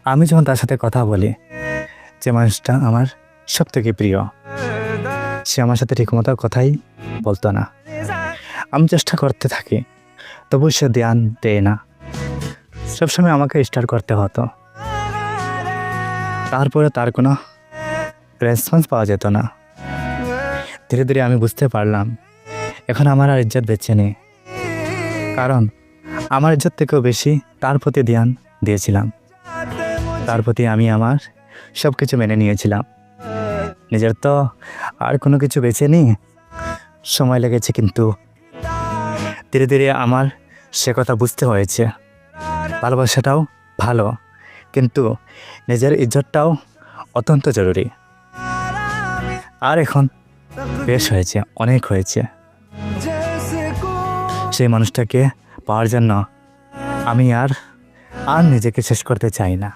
আমি যখন তার সাথে কথা বলি, যে মানুষটা আমার সব থেকে প্রিয়, সে আমার সাথে ঠিকমতো কথাই বলতো না। আমি চেষ্টা করতে থাকি, তবু সে ধ্যান দেয় না। সবসময় আমাকে স্টার করতে হতো, তারপরে তার কোনো রেসপন্স পাওয়া যেত না। ধীরে ধীরে আমি বুঝতে পারলাম, এখন আমার আর ইজ্জত বেঁচে নেই, কারণ আমার ইজ্জত থেকেও বেশি তার প্রতি ধ্যান দিয়েছিলাম। তার প্রতি আমি আমার সব কিছু মেনে নিয়েছিলাম। নিজের তো আর কোনো কিছু বেঁচে নেই। সময় লেগেছে, কিন্তু ধীরে ধীরে আমার সে কথা বুঝতে হয়েছে। ভালোবাসাটাও ভালো, কিন্তু নিজের ইজ্জতটাও অত্যন্ত জরুরি। আর এখন বেশ হয়েছে, অনেক হয়েছে। সেই মানুষটাকে পাওয়ার জন্য আমি আর নিজেকে শেষ করতে চাই না।